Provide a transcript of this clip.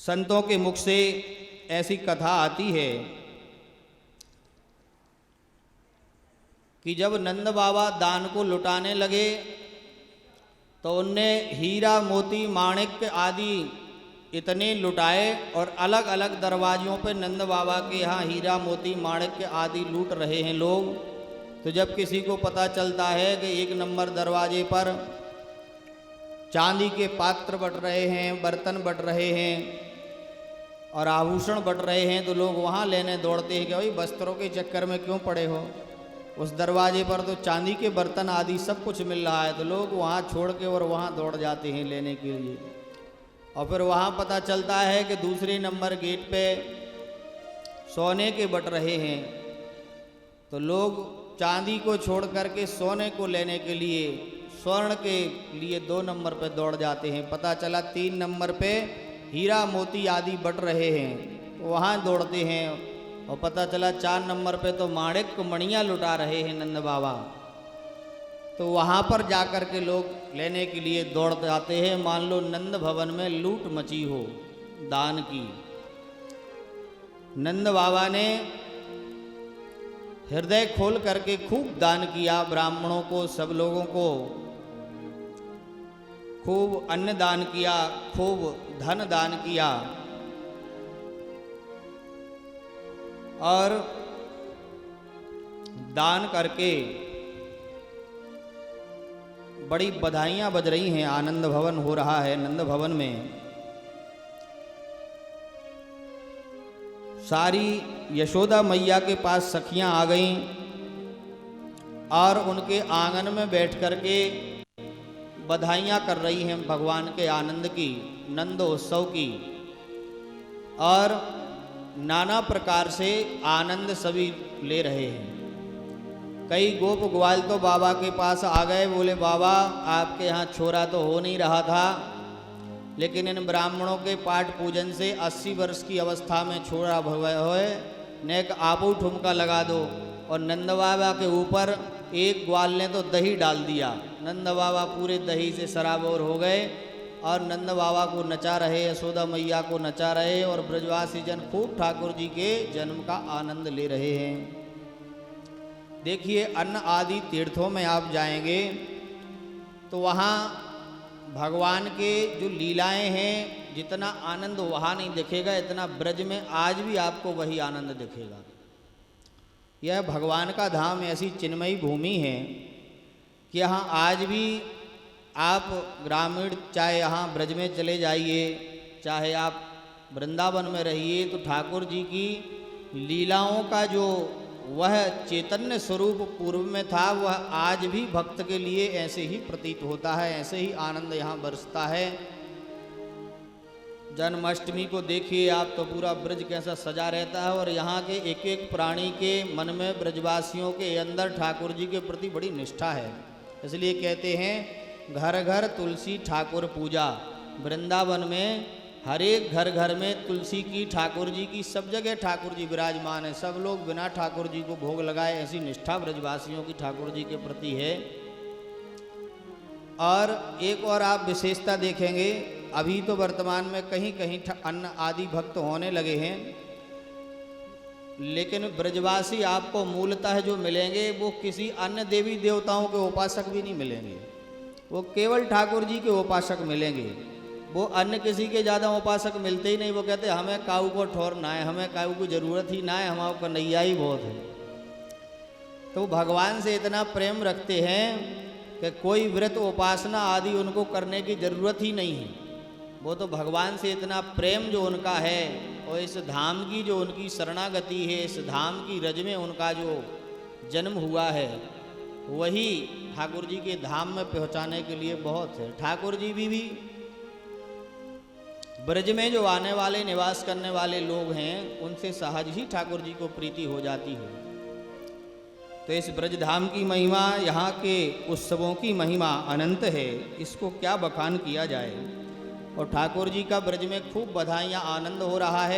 संतों के मुख से ऐसी कथा आती है कि जब नंद बाबा दान को लुटाने लगे तो उनने हीरा मोती माणिक्य आदि इतने लुटाए और अलग अलग दरवाज़ों पे नंद बाबा के यहाँ हीरा मोती माणिक्य आदि लूट रहे हैं लोग। तो जब किसी को पता चलता है कि 1 नंबर दरवाजे पर चांदी के पात्र बट रहे हैं, बर्तन बट रहे हैं और आभूषण बट रहे हैं, तो लोग वहाँ लेने दौड़ते हैं कि भाई वस्त्रों के चक्कर में क्यों पड़े हो, उस दरवाजे पर तो चांदी के बर्तन आदि सब कुछ मिल रहा है। तो लोग वहाँ छोड़ के और वहाँ दौड़ जाते हैं लेने के लिए। और फिर वहाँ पता चलता है कि दूसरे नंबर गेट पे सोने के बट रहे हैं, तो लोग चांदी को छोड़ करके सोने को लेने के लिए, स्वर्ण के लिए 2 नंबर पे दौड़ जाते हैं। पता चला 3 नंबर पे हीरा मोती आदि बट रहे हैं, तो वहाँ दौड़ते हैं। और पता चला 4 नंबर पे तो माणिक मणियाँ लुटा रहे हैं नंद बाबा, तो वहाँ पर जाकर के लोग लेने के लिए दौड़ जाते हैं। मान लो नंद भवन में लूट मची हो दान की। नंद बाबा ने हृदय खोल करके खूब दान किया, ब्राह्मणों को, सब लोगों को खूब अन्न दान किया, खूब धन दान किया और दान करके बड़ी बधाइयाँ बज रही हैं। आनंद भवन हो रहा है। नंद भवन में सारी यशोदा मैया के पास सखियां आ गईं और उनके आंगन में बैठ करके बधाइयाँ कर रही हैं भगवान के आनंद की, नंदोत्सव की। और नाना प्रकार से आनंद सभी ले रहे हैं। कई गोप ग्वाल तो बाबा के पास आ गए, बोले बाबा आपके यहाँ छोरा तो हो नहीं रहा था, लेकिन इन ब्राह्मणों के पाठ पूजन से 80 वर्ष की अवस्था में छोरा भवे होए, नेक आपू ठुमका लगा दो। और नंद बाबा के ऊपर एक ग्वाल ने तो दही डाल दिया। नंद बाबा पूरे दही से सराबोर हो गए और नंद बाबा को नचा रहे, यशोदा मैया को नचा रहे और ब्रजवासी जन खूब ठाकुर जी के जन्म का आनंद ले रहे हैं। देखिए, अन्न आदि तीर्थों में आप जाएंगे तो वहाँ भगवान के जो लीलाएं हैं, जितना आनंद वहाँ नहीं दिखेगा, इतना ब्रज में आज भी आपको वही आनंद दिखेगा। यह भगवान का धाम ऐसी चिन्मयी भूमि है कि यहाँ आज भी आप ग्रामीण, चाहे यहाँ ब्रज में चले जाइए, चाहे आप वृंदावन में रहिए, तो ठाकुर जी की लीलाओं का जो वह चैतन्य स्वरूप पूर्व में था, वह आज भी भक्त के लिए ऐसे ही प्रतीत होता है, ऐसे ही आनंद यहाँ बरसता है। जन्माष्टमी को देखिए आप, तो पूरा ब्रज कैसा सजा रहता है और यहाँ के एक एक प्राणी के मन में, ब्रजवासियों के अंदर ठाकुर जी के प्रति बड़ी निष्ठा है। इसलिए कहते हैं घर घर तुलसी ठाकुर पूजा। वृंदावन में हर एक घर घर में तुलसी की, ठाकुर जी की, सब जगह ठाकुर जी विराजमान है। सब लोग बिना ठाकुर जी को भोग लगाए, ऐसी निष्ठा ब्रजवासियों की ठाकुर जी के प्रति है। और एक और आप विशेषता देखेंगे, अभी तो वर्तमान में कहीं कहीं अन्न आदि भक्त होने लगे हैं, लेकिन ब्रजवासी आपको मूलतः जो मिलेंगे वो किसी अन्य देवी देवताओं के उपासक भी नहीं मिलेंगे, वो केवल ठाकुर जी के उपासक मिलेंगे। वो अन्य किसी के ज़्यादा उपासक मिलते ही नहीं। वो कहते हमें काऊ को ठोरना है, हमें काऊ की जरूरत ही ना है, हमारा कन्हैया ही बहुत है। तो भगवान से इतना प्रेम रखते हैं कि कोई व्रत उपासना आदि उनको करने की जरूरत ही नहीं है। वो तो भगवान से इतना प्रेम जो उनका है, और इस धाम की जो उनकी शरणागति है, इस धाम की रज में उनका जो जन्म हुआ है, वही ठाकुर जी के धाम में पहुंचाने के लिए बहुत है। ठाकुर जी भी ब्रज में जो आने वाले, निवास करने वाले लोग हैं, उनसे सहज ही ठाकुर जी को प्रीति हो जाती है। तो इस ब्रज धाम की महिमा, यहाँ के उत्सवों की महिमा अनंत है, इसको क्या बखान किया जाए। और ठाकुर जी का ब्रज में खूब बधाइयाँ, आनंद हो रहा है।